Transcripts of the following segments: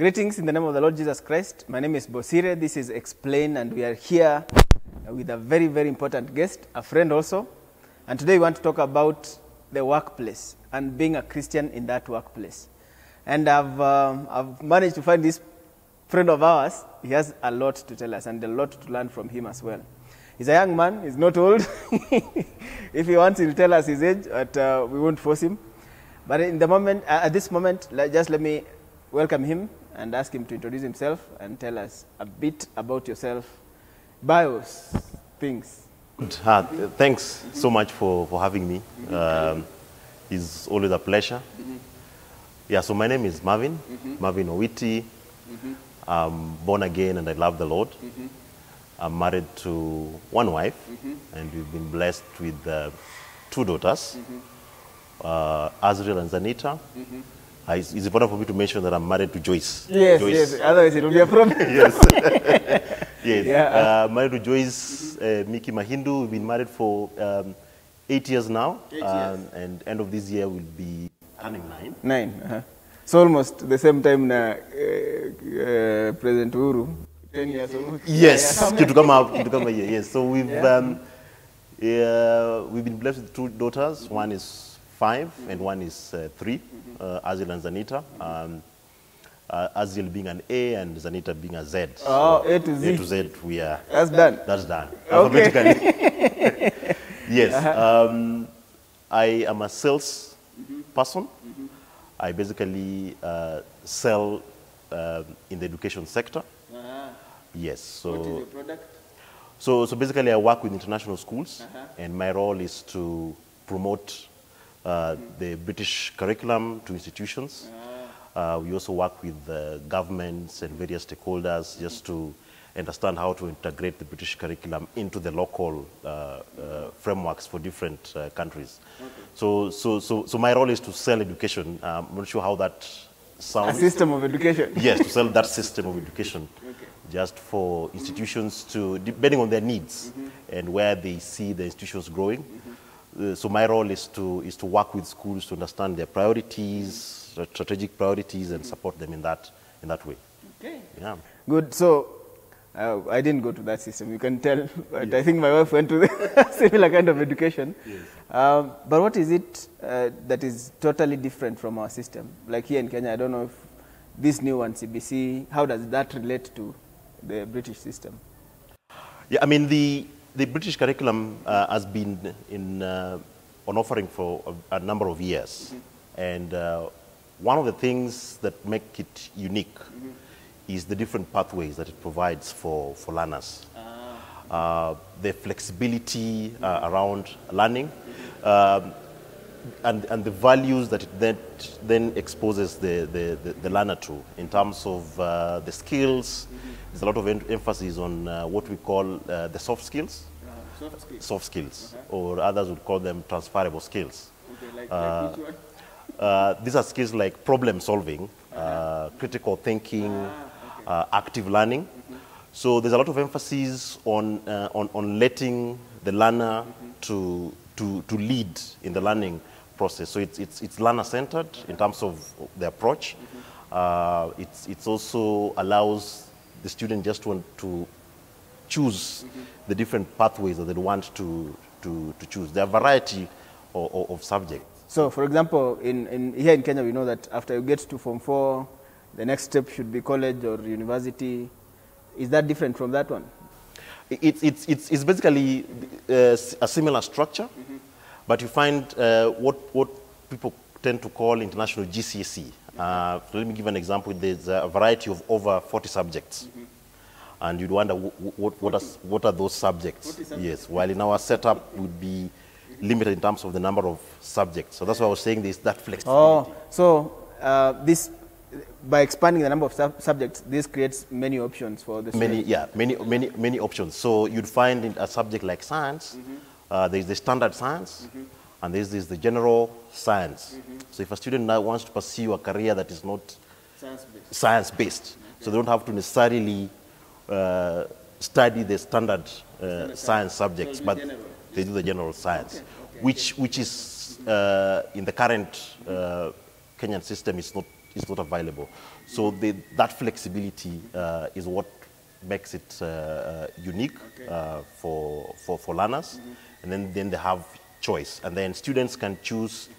Greetings in the name of the Lord Jesus Christ. My name is Bosire. This is Explain, and we are here with a very, very important guest, a friend also. And today we want to talk about the workplace and being a Christian in that workplace. And I've managed to find this friend of ours. He has a lot to tell us and a lot to learn from him as well. He's a young man. He's not old. If he wants, he'll tell us his age, but we won't force him. But at this moment, just let me welcome him and ask him to introduce himself and tell us a bit about yourself, bios, things. Thanks so much for having me. It's always a pleasure. Yeah, so my name is Marvin Marvin Owiti. I'm born again and I love the Lord. I'm married to one wife, and we've been blessed with two daughters, Azriel and Zanita. It's important for me to mention that I'm married to Joyce. Yes, Joyce. yes, otherwise it will be a problem. Yes. Yes. Yeah. Married to Joyce, Miki Mahindu. We've been married for 8 years now. 8 years. And end of this year we'll be turning 9. 9. So almost the same time President Uhuru. 10 years almost. Yes, Yeah, to come a year. Yes. So we've been blessed with two daughters. One is 5 and one is 3. Azil and Zanita. Azil being an A and Zanita being a Z. Oh, so A to Z. A to Z. We are. That's done. That's done. Okay. Alphabetically. Yes. I am a sales person. I basically sell in the education sector. Yes. So What is your product? So basically I work with international schools, and my role is to promote the British curriculum to institutions. We also work with governments and various stakeholders just to understand how to integrate the British curriculum into the local frameworks for different countries. Okay. So my role is to sell education. I'm not sure how that sounds. A system of education. Yes, to sell that system of education. Okay. Just for institutions to, depending on their needs and where they see the institutions growing. So my role is to work with schools to understand their priorities, strategic priorities, and support them in that way. Okay. Yeah. Good. So I didn't go to that system. You can tell. But yes. I think my wife went to the similar kind of education. Yes. But what is it that is totally different from our system? Like here in Kenya, I don't know if this new one, CBC, how does that relate to the British system? Yeah, I mean, the British curriculum has been on offering for a number of years. And one of the things that make it unique is the different pathways that it provides for learners. The flexibility around learning, and the values that it then exposes the learner to in terms of the skills. There's a lot of emphasis on what we call the soft skills. Soft skills, or others would call them transferable skills. Okay, like which one? These are skills like problem solving, critical thinking, active learning. So there's a lot of emphasis on letting the learner to lead in the learning process. So it's learner-centered in terms of the approach. It also allows the student just to choose the different pathways that they want to choose. There are a variety of subjects. So, for example, here in Kenya, we know that after you get to Form 4, the next step should be college or university. Is that different from that one? It's basically a similar structure, but you find what people tend to call international GCSE. Let me give an example. There's a variety of over 40 subjects. And you'd wonder what are those subjects? Yes, while in our setup would be limited in terms of the number of subjects. So that's why I was saying there's that flexibility. Oh, so this, by expanding the number of subjects, this creates many options for the students. Many options. So you'd find in a subject like science, there's the standard science, and there's the general science. So if a student now wants to pursue a career that is not science-based, so they don't have to necessarily study the standard science subjects, but they do the general science, which is in the current Kenyan system is not available. So that flexibility is what makes it unique for learners, and then they have choice, and then students can choose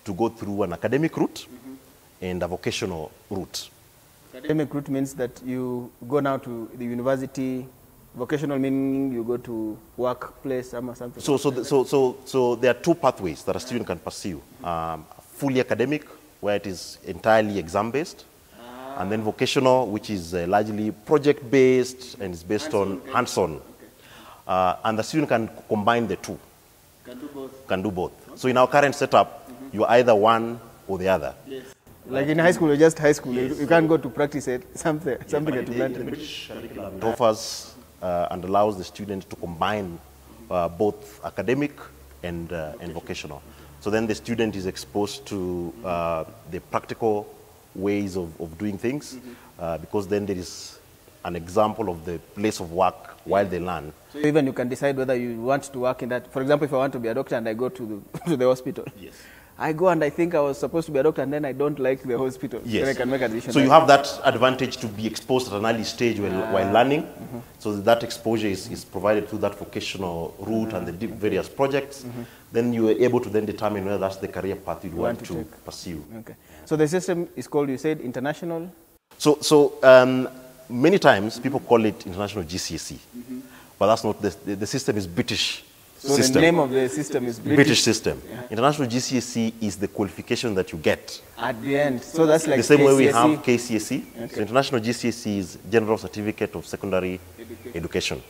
to go through an academic route and a vocational route. Academic route means that you go now to the university. Vocational meaning you go to workplace or something. So there are two pathways that a student can pursue: fully academic, where it is entirely exam-based, and then vocational, which is largely project-based and is based on hands-on. And the student can combine the two. Can do both. So in our current setup, you're either one or the other. Yes. Like in high school, you're just high school. Yes. You can't go to practice it, something that you learned. The British curriculum offers and allows the student to combine both academic and vocational. So then the student is exposed to the practical ways of doing things, because then there is an example of the place of work while they learn. So even you can decide whether you want to work in that. For example, if I want to be a doctor and I go to the hospital, yes. I go and I think I was supposed to be a doctor and then I don't like the hospital. Yes. Then I can make a decision. So you have that advantage to be exposed at an early stage while learning. So that exposure is provided through that vocational route and the various projects. Then you are able to then determine whether that's the career path you want to pursue. Okay. So the system is called, you said, international? So many times people call it international GCSE, but that's not the system is British. So system. The name of the system is British system. Yeah. International GCSE is the qualification that you get at the end. So that's like the same KCSE? way we have KCSE. Okay. So International GCSE is General Certificate of Secondary Education.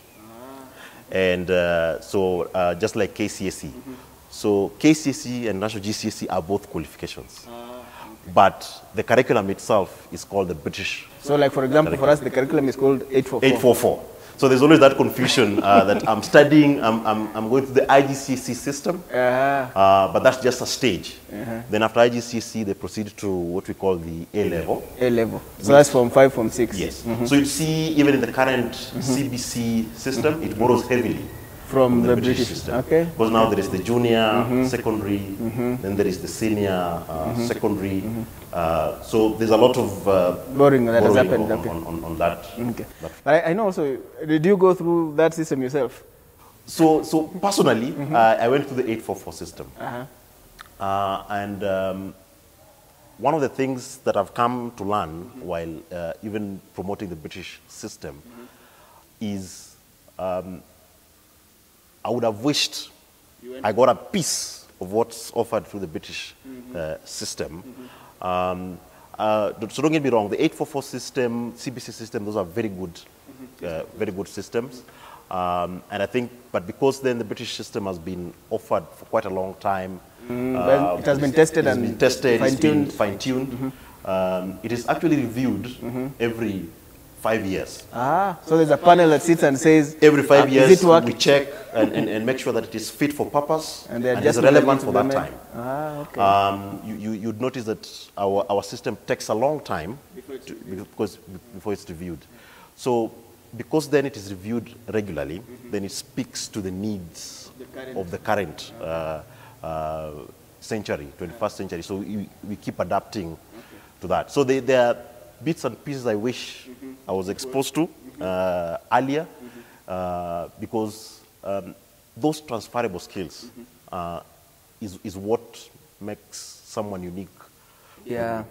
And just like KCSE. So KCSE and National GCSE are both qualifications. But the curriculum itself is called the British. So like, for example, for us, the curriculum is called 844. 844. So there's always that confusion that I'm studying, I'm going to the IGCSE system, but that's just a stage. Then after IGCSE, they proceed to what we call the A-level. A-level. So that's from 5, from 6. Yes. So you see, even in the current CBC system, it borrows heavily from the British system. Okay. Because now there is the junior, secondary, then there is the senior, secondary. So there's a lot of borrowing that has happened on that. Okay. But I know also, did you go through that system yourself? So personally, I went through the 844 system. And one of the things that I've come to learn while even promoting the British system is I would have wished I got a piece of what's offered through the British system. So don't get me wrong, the 844 system, CBC system, those are very good systems. And I think, but because then the British system has been offered for quite a long time. It has been tested and fine-tuned. It is actually reviewed every 5 years. So there's a panel that sits and says, every 5 years we check and make sure that it is fit for purpose and is relevant for that time. Okay. You'd notice that our system takes a long time before it's reviewed. So because then it is reviewed regularly, then it speaks to the needs of the current century, 21st century. So we keep adapting to that. So there are bits and pieces I wish I was exposed to earlier, because those transferable skills is what makes someone unique. Yeah.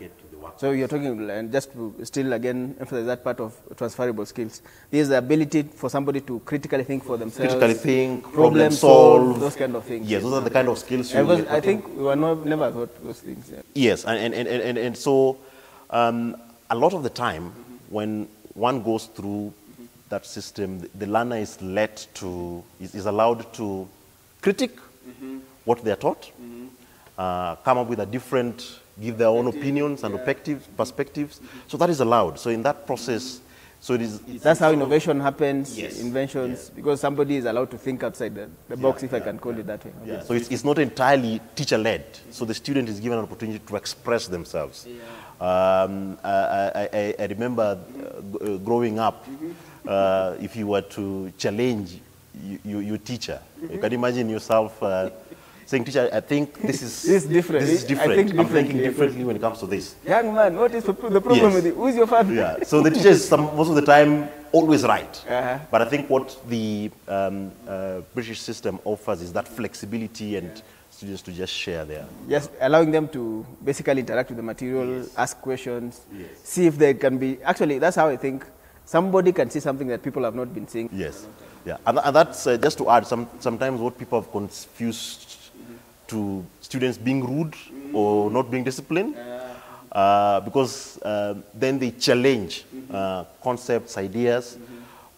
So you're talking, and just to still again emphasize that part of transferable skills. There's the ability for somebody to critically think for themselves. Critically think, problem solve. Those kind of things. Yes, those are the kind of skills. I think we were never taught those things. Yeah. Yes, and so a lot of the time when one goes through that system, the learner is allowed to critique what they are taught, come up with a different, give their own opinions and perspectives. So that is allowed. So in that process, so it is. That's how innovation happens. Yes. Inventions, because somebody is allowed to think outside the box, if I can call it that way. Okay. Yeah. So it's not entirely teacher-led. So the student is given an opportunity to express themselves. I remember growing up, if you were to challenge your teacher, you can imagine yourself saying, teacher, I think this is This is different. This is different. I'm thinking differently when it comes to this. Young man, what is the problem with you? Who's your father? Yeah. So the teacher is most of the time always right. Uh-huh. But I think what the British system offers is that flexibility and students to just share there. Just allowing them to basically interact with the material, ask questions, see if they can be... Actually, that's how I think somebody can see something that people have not been seeing. Yes. Yeah. And that's just to add, sometimes what people have confused to students being rude or not being disciplined, because then they challenge concepts, ideas,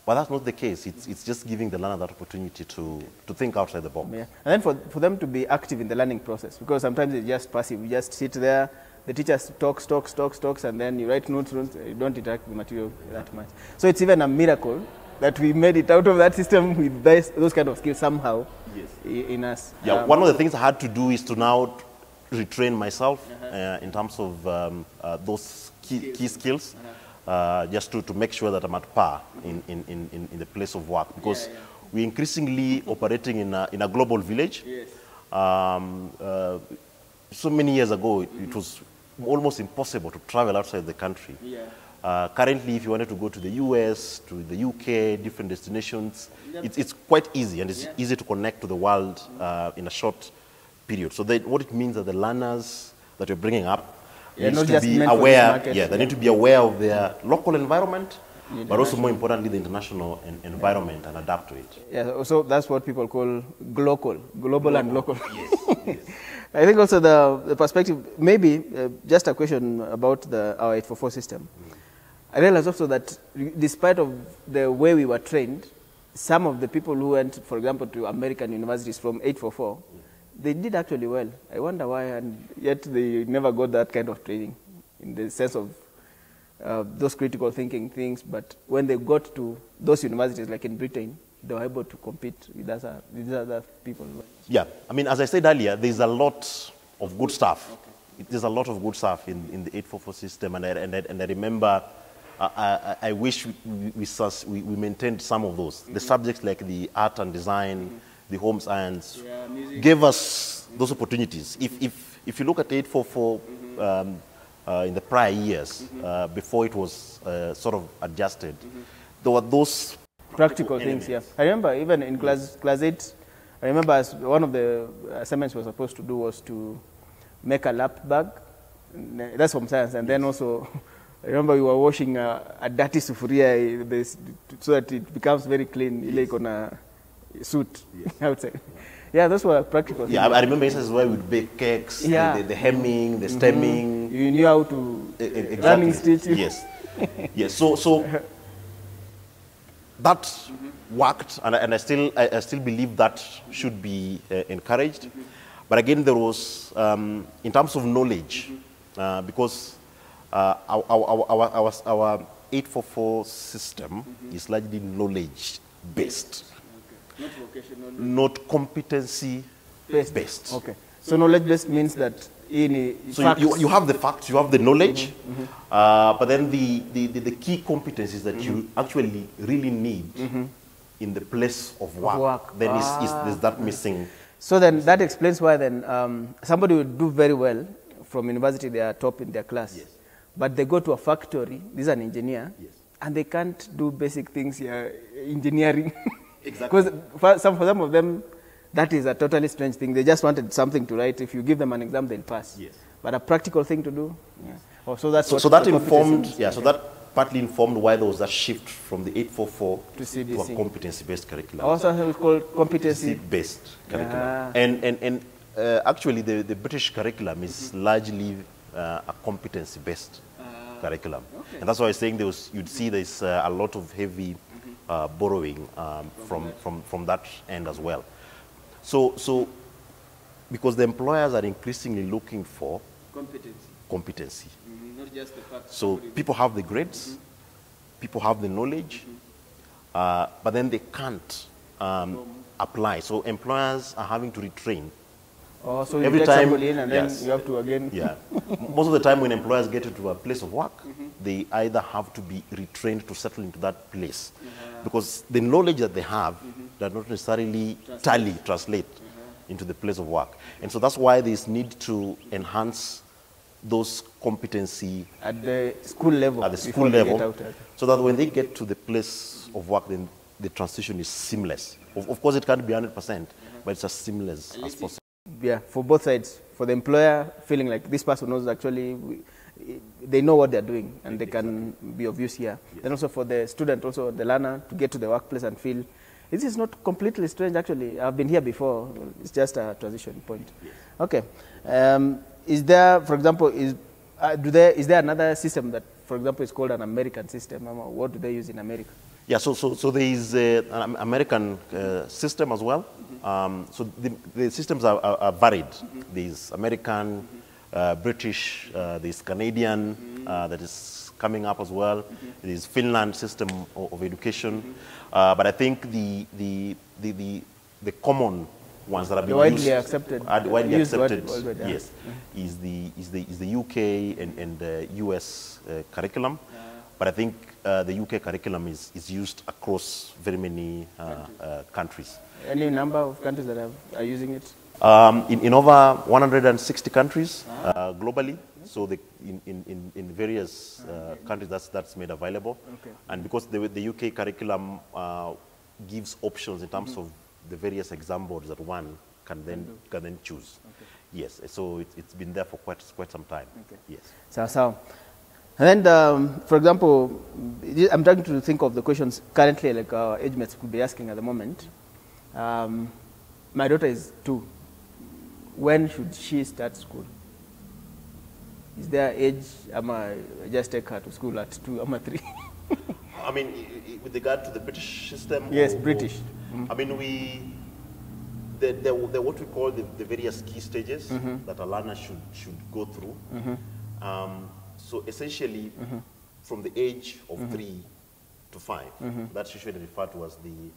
but that's not the case. It's just giving the learner that opportunity to think outside the box. Yeah. And then for them to be active in the learning process, because sometimes it's just passive. You just sit there, the teacher talks, and then you write notes, you don't interact with the material that much. So it's even a miracle that we made it out of that system with those kind of skills somehow in us. Yeah, one of the things I had to do is to now retrain myself in terms of those key skills, just to make sure that I'm at par in the place of work, because we're increasingly operating in a global village. So many years ago, it was almost impossible to travel outside the country. Currently, if you wanted to go to the US, to the UK, different destinations, it's quite easy, and it's easy to connect to the world in a short period. So what it means that the learners that you're bringing up need to be aware. They need to be aware of their local environment, but also more importantly, the international environment, and adapt to it. Yeah, so that's what people call global and local. Yes. I think also the perspective, maybe just a question about our 844 system. I realized also that despite of the way we were trained, some of the people who went, for example, to American universities from 844, they did actually well. I wonder why, and yet they never got that kind of training in the sense of those critical thinking things. But when they got to those universities, like in Britain, they were able to compete with other people. Yeah, I mean, as I said earlier, there's a lot of good stuff. There's a lot of good stuff in the 844 system, and I remember. I wish we maintained some of those. The subjects like the art and design, the home science, gave us those opportunities. If you look at 844 in the prior years, before it was sort of adjusted, there were those practical things. Yeah, I remember even in class 8. I remember as one of the assignments we were supposed to do was to make a lap bag. That's from science, and then also. I remember we were washing a dirty sufuria so that it becomes very clean, like on a suit outside. Yeah, those were practical things. Yeah, I remember instances where we'd bake cakes, the hemming, the stemming. You knew how to running stitch. Yes. Yes. So that worked, and I still believe that should be encouraged. But again, there was, in terms of knowledge, because our 844 system is largely knowledge-based, not vocational, not competency-based. Okay, so knowledge-based means that you have the facts, you have the knowledge, but then the key competencies that you actually really need in the place of work. Then is that missing? So then that explains why then somebody would do very well from university, they are top in their class. Yes. But they go to a factory, this is an engineer, and they can't do basic things here, engineering. Exactly. Because for some of them, that is a totally strange thing. They just wanted something to write. If you give them an exam, they'll pass. Yes. But a practical thing to do. Yeah. So that informed. Yeah. So that partly informed why there was that shift from the 844 to CBC. To a competency-based curriculum. Also called competency-based curriculum. And actually, the British curriculum is largely a competency-based curriculum. Okay. And that's why I was saying you'd see there's a lot of heavy borrowing from that end as well. So because the employers are increasingly looking for competency. Not just the fact. So people have the grades, people have the knowledge, but then they can't apply. So employers are having to retrain. Oh, so you take somebody in and then you have to again... Yeah. Most of the time when employers get into a place of work, they either have to be retrained to settle into that place. Because the knowledge that they have does not necessarily translate into the place of work. And so that's why there's need to enhance those competency at the school level. At the school level, so that when they get to the place of work, then the transition is seamless. Of course, it can't be 100%, but it's as seamless as possible. Yeah, for both sides. For the employer, feeling like this person knows actually, they know what they're doing and they can be of use here. Yes. And also for the student, also the learner, to get to the workplace and feel, this is not completely strange actually. I've been here before. It's just a transition point. Yes. Okay. Is there, for example, is there another system that, for example, is called an American system? What do they use in America? Yeah, so there is an American system as well. So the systems are varied. There's American, British, there's Canadian that is coming up as well. There's Finland system of education. But I think the common ones that have been widely accepted, yes, is the UK and the US curriculum. But I think the UK curriculum is used across very many countries. Any number of countries that are using it? In over 160 countries globally. So in various countries that's made available. Okay. And because the UK curriculum gives options in terms of the various exam boards that one can then choose. Okay. Yes, so it's been there for quite some time. Okay. Yes. So. And then, for example, I'm trying to think of the questions currently like our age mates could be asking at the moment. My daughter is 2. When should she start school? Is there age? I just take her to school at 2, I'm at 3? I mean, with regard to the British system? Yes, British. I mean, they're what we call the various key stages that a learner should go through. So essentially, from the age of 3 to 5, that's usually referred to as the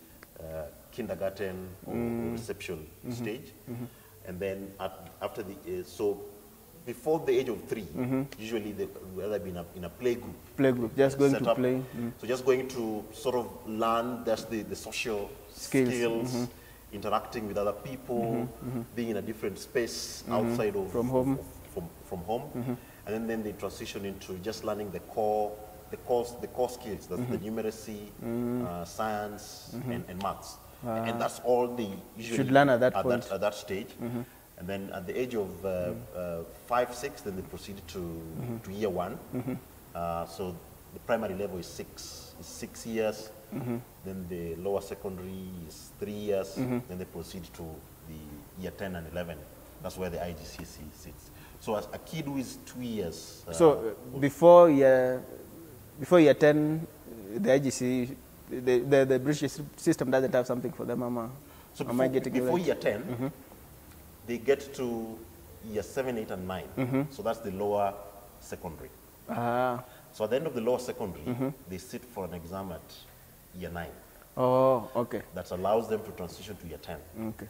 kindergarten or reception stage. And then after so before the age of 3, usually they will either be in a play group. Play group, just going to play. So just going to sort of learn just the social skills, interacting with other people, being in a different space outside of from home. And then they transition into just learning the core skills, that's the numeracy, science, and maths. And that's all they usually should learn at that point. At that stage. And then at the age of 5, 6, then they proceed to year 1. So the primary level is 6 years. Then the lower secondary is 3 years. Then they proceed to the year 10 and 11. That's where the IGCSE sits. So as a kid who is 2 years. So before year 10, the IGCSE, the British system doesn't have something for them, So before year 10, they get to year 7, 8, and 9. So that's the lower secondary. So at the end of the lower secondary, they sit for an exam at year 9. Oh, okay. That allows them to transition to year 10. Okay.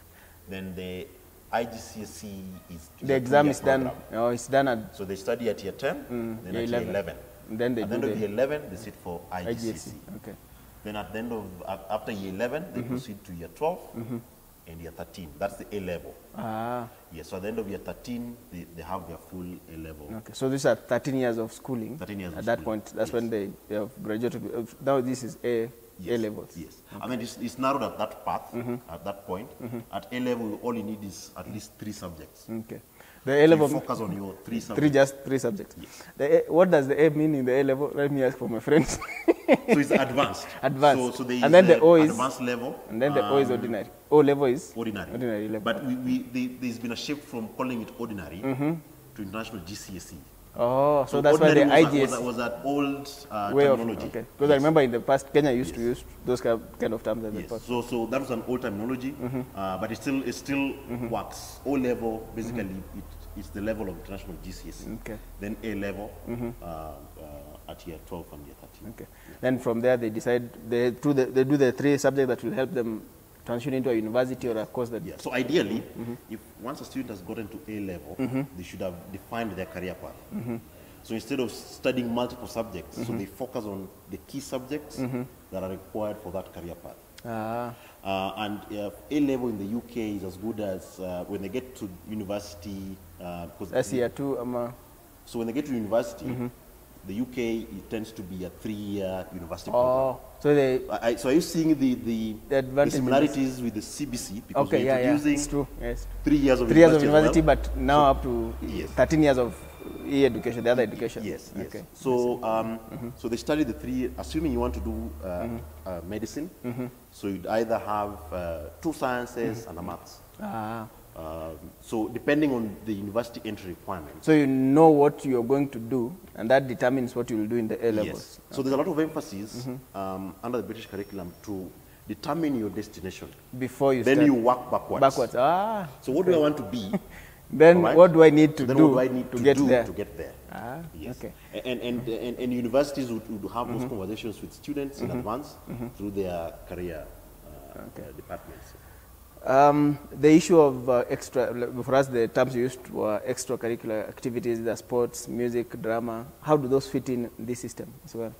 Then the IGCSE is the exam is done. Oh, it's done at. So they study at year 10, then at year 11. Then they at the end of year 11, they sit for IGCSE. Okay. Then at the end of after year 11, they proceed to year 12 and year 13. That's the A level. Yes. So at the end of year 13, they have their full A level. Okay. So these are 13 years of schooling. 13 years. At that point, that's when they have graduated. Now this is A levels. Yes. Okay. I mean, it's narrowed at that path, at that point. At A level, all you need is at least 3 subjects. Okay. The A level. So focus on your 3 subjects. Just 3 subjects. Yes. What does the A mean in the A level? Let me ask for my friends. So it's advanced. Advanced. So there is and then the O is advanced level. And then the O is ordinary. O level is ordinary. Ordinary level. But there's been a shift from calling it ordinary to international GCSE. Oh, so that's why the IGS was that old terminology. Okay. Because I remember in the past, Kenya used to use those kind of terms. Yes. So that was an old terminology, but it still works. O level, basically, it's the level of international GCSE. Okay. Then A level at year 12 and year 13. Okay. Then from there, they decide they do the 3 subjects that will help them transition into a university or a course that. Yeah. So ideally, if once a student has gotten to A level, they should have defined their career path. So instead of studying multiple subjects, so they focus on the key subjects that are required for that career path. And A-level in the UK is as good as when they get to university. That's year 2. So when they get to university, the UK it tends to be a 3-year university program. So they. So are you seeing the similarities with the CBC? Because Okay, we're introducing it's true. Yes. 3 years of 3 years of university, university, but now up to 13 years of e-education, the other education. Yes, yes. Okay. So, so they study the 3, assuming you want to do medicine, so you'd either have 2 sciences and a maths. So depending on the university entry requirements. So you know what you're going to do, and that determines what you will do in the A-levels. Yes. So there's a lot of emphasis under the British curriculum to determine your destination. Before you then start. you work backwards. So what do I want to be? Then what do I need to do to get there? To get there. Yes. Okay. And universities would have those conversations with students in advance through their career departments. The issue of for us the terms used were extracurricular activities, the sports, music, drama. How do those fit in this system as well?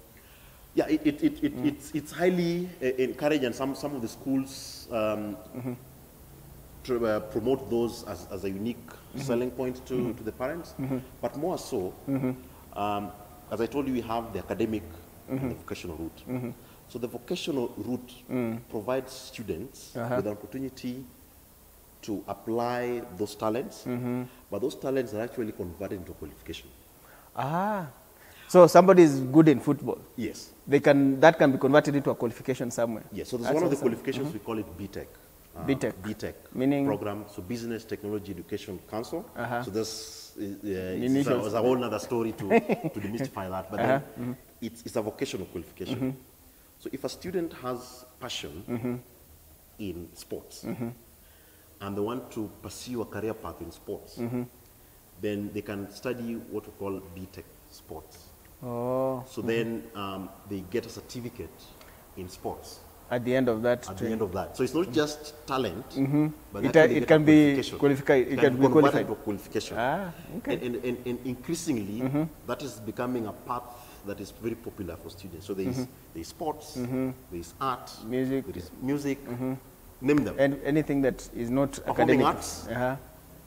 Yeah, it's highly encouraged, and some of the schools promote those as a unique selling point to the parents. But more so, as I told you, we have the academic and the vocational route. So the vocational route provides students with an opportunity to apply those talents, but those talents are actually converted into qualification. So somebody is good in football. Yes. That can be converted into a qualification somewhere. Yes. So there's one of the qualifications we call it BTEC. BTEC meaning program. So Business Technology Education Council. So this is a whole other story to demystify that. But then it's a vocational qualification. So if a student has passion in sports and they want to pursue a career path in sports, then they can study what we call BTEC sports. So then they get a certificate in sports. At the end of that. At the end of that. So it's not just talent, but it can be qualified. It can be qualified into qualification. Okay. And increasingly, that is becoming a path that is very popular for students. So there is sports, there is art, music, there is music, name them. And anything that is not performing academic. Arts,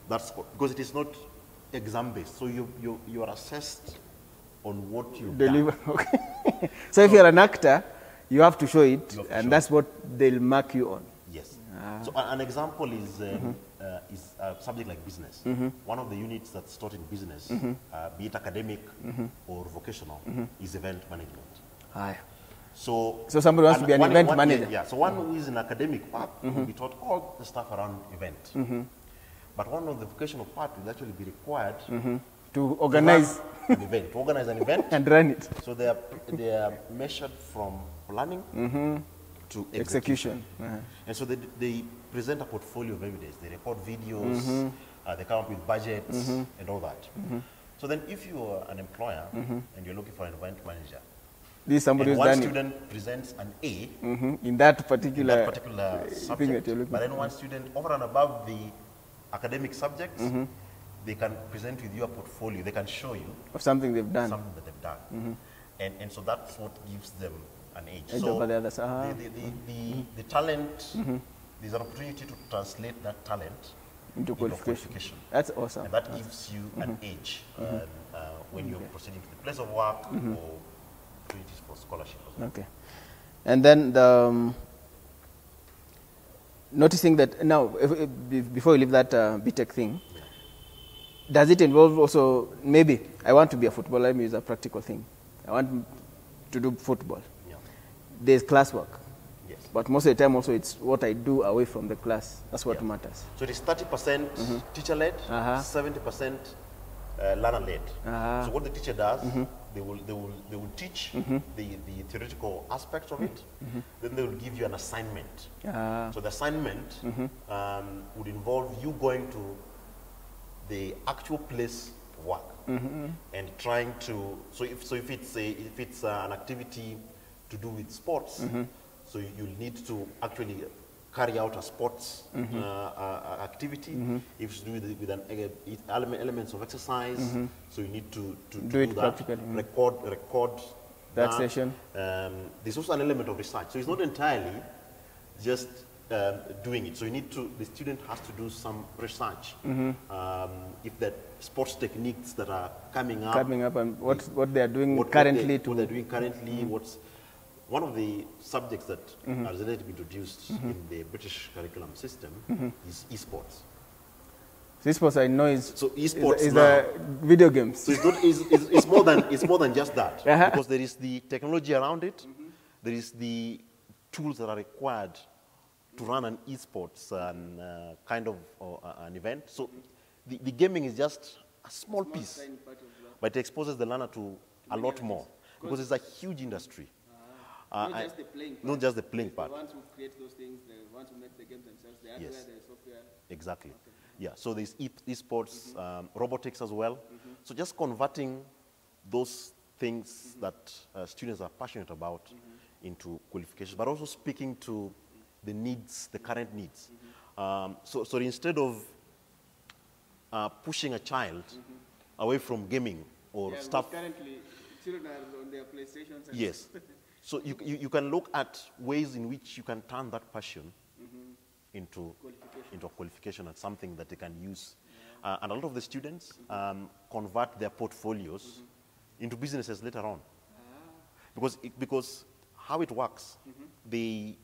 that's because it is not exam based. So you are assessed on what you deliver. Okay. So if you're an actor, you have to show it, and that's what they'll mark you on. Yes. So an example is a subject like business. One of the units that's taught in business, be it academic or vocational, is event management. So somebody wants to be an event manager. Yeah. So one who is in academic part will be taught all the stuff around event. But one of the vocational part will actually be required to organize an event, to organize an event and run it. So they are measured from planning to execution. And so they present a portfolio of evidence. They record videos, they come up with budgets and all that. So then if you are an employer and you're looking for an event manager, this is somebody and who's one done student presents an A in that particular subject, but then one student over and above the academic subjects, they can present with you a portfolio. They can show you of something they've done. Something that they've done. And so that's what gives them an edge. So the the talent, there's an opportunity to translate that talent into qualification. That's awesome. And that gives you an edge when you're proceeding to the place of work or opportunities for scholarship as well. Okay. And then noticing that now, before you leave that BTEC thing, does it involve also, maybe I want to be a footballer, let me use a practical thing. I want to do football. There's classwork. Yes. But most of the time also it's what I do away from the class. That's what matters. So it is 30% teacher-led, 70% learner-led. So what the teacher does, they will teach the theoretical aspects of it. Then they will give you an assignment. So the assignment would involve you going to the actual place of work and trying to. So if it's an activity to do with sports, so you'll need to actually carry out a sports activity. If it's to do with elements of exercise, so you need to do it that, record that session. There's also an element of research. So it's not entirely just doing it. So you need to, the student has to do some research. If that sports techniques that are coming up and what they are doing currently. What they're doing currently, what's one of the subjects that are relatively introduced in the British curriculum system is esports. So esports, I know, is esports the video games. So it's more than just that, because there is the technology around it, there is the tools that are required to run an esports kind of an event. So the gaming is just a small piece, but it exposes the learner to a lot more, because it's a huge industry. Not just the playing part. Not just the playing part. The ones who create those things, the ones who make the games themselves, the hardware, the software. Exactly. Okay. Yeah, so there's esports, robotics as well. So just converting those things that students are passionate about into qualifications, but also speaking to the needs, the current needs. So instead of pushing a child away from gaming or stuff. Currently, children are on their PlayStations. Yes. So you can look at ways in which you can turn that passion into a qualification and something that they can use. And a lot of the students convert their portfolios into businesses later on. Because how it works, these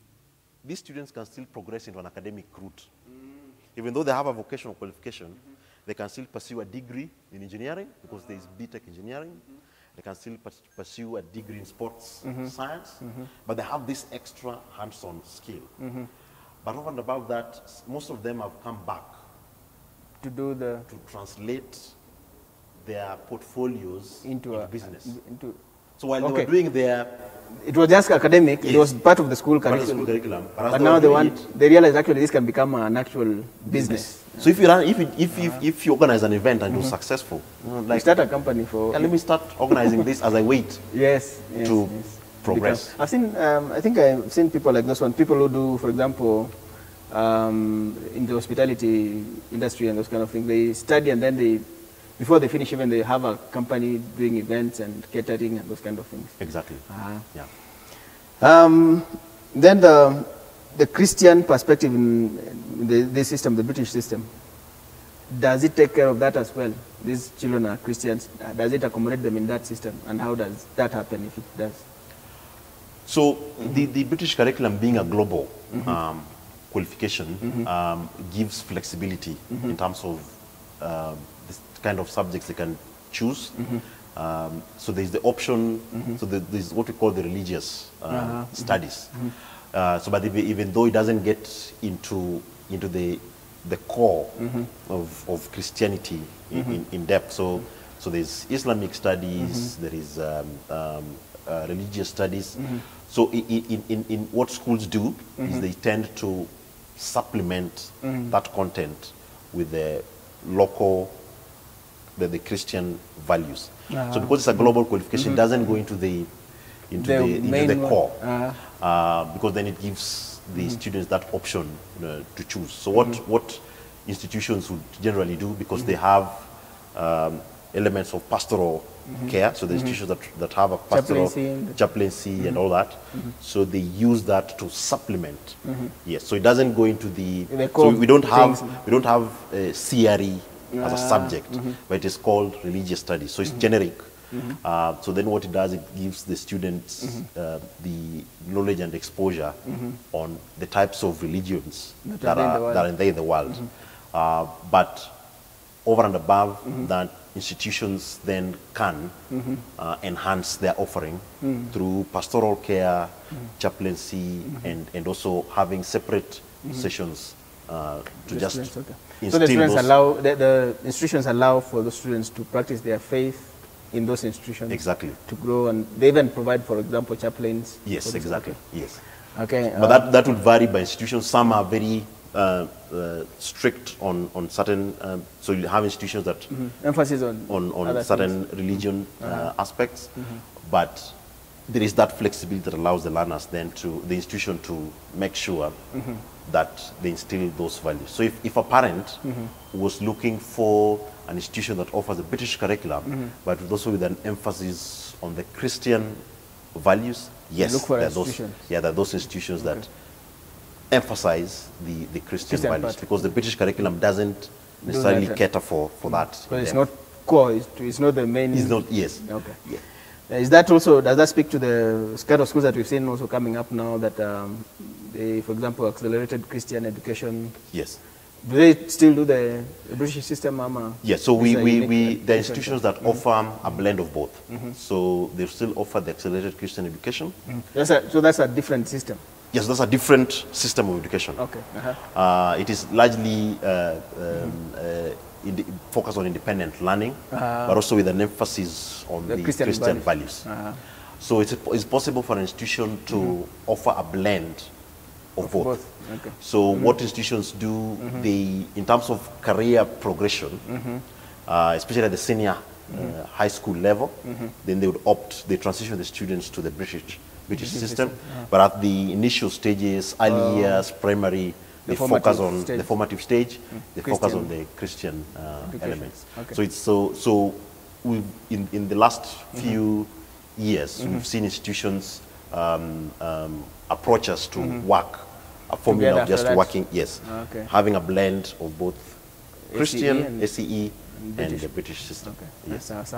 students can still progress into an academic route. Even though they have a vocational qualification, they can still pursue a degree in engineering, because there is BTech engineering. They can still pursue a degree in sports science, but they have this extra hands-on skill. But over and above that, most of them have come back to translate their portfolios into business. So while they were doing their... It was just academic, it was part of the school curriculum. But now they realize actually this can become an actual business. So if you organize an event and you're successful, like start a company for... let me start organizing this as I wait to progress. I've seen, I think I've seen people like this one, people who do, for example, in the hospitality industry and those kind of things, they study and then before they finish even they have a company doing events and catering and those kind of things. Exactly. Yeah. Then the Christian perspective in the system, the British system, does it take care of that as well? These children are Christians. Does it accommodate them in that system? And how does that happen if it does? So the British curriculum, being a global qualification, gives flexibility in terms of this kind of subjects they can choose. So there's the option, so there's what we call the religious studies. But even though it doesn't get into the core of Christianity in depth, so there's Islamic studies, there is religious studies. So in what schools do is they tend to supplement that content with the local, the Christian values. So because it's a global qualification, it doesn't go into the core, because then it gives the students that option to choose. So what institutions would generally do, because they have elements of pastoral care, so the institutions that have a pastoral chaplaincy and all that, so they use that to supplement. Yes, so it doesn't go into the so we don't have CRE as a subject, but it is called religious studies, so it's generic. So then what it does, it gives the students the knowledge and exposure on the types of religions that are in the world. But over and above that, institutions then can enhance their offering through pastoral care, chaplaincy, and also having separate sessions to just instill so the students allow, the institutions allow for the students to practice their faith in those institutions. Exactly. To grow, and they even provide, for example, chaplains. Yes, exactly. Yes. Okay. But that would vary by institution. Some are very strict on certain, so you have institutions that emphasis on certain religion aspects, but there is that flexibility that allows the learners then the institution to make sure that they instill those values. So if a parent was looking for an institution that offers a British curriculum, but also with an emphasis on the Christian values, yes, there are those institutions that emphasize the Christian values, part. because the British curriculum doesn't necessarily cater for that. Because it's not core, it's not the main... It's not, yes. Okay. Yeah. Is that also, does that speak to the kind of schools that we've seen also coming up now that, they, for example, accelerated Christian education? Yes. Do they still do the British system, Mama? Yes, so there are institutions that offer a blend of both. So they still offer the accelerated Christian education. So that's a different system? Yes, that's a different system of education. Okay. It is largely focused on independent learning, but also with an emphasis on the Christian values. So it's possible for an institution to offer a blend of both. Okay. So what institutions do, they, in terms of career progression, especially at the senior high school level, then they would they transition the students to the British system. But at the initial stages, early years, primary, they focus on the formative stage. They focus on the Christian elements. Okay. So it's so we've in the last few years, we've seen institutions approach us to work a formula of just working, having a blend of both Christian, SCE, and the British system. Okay. Yes.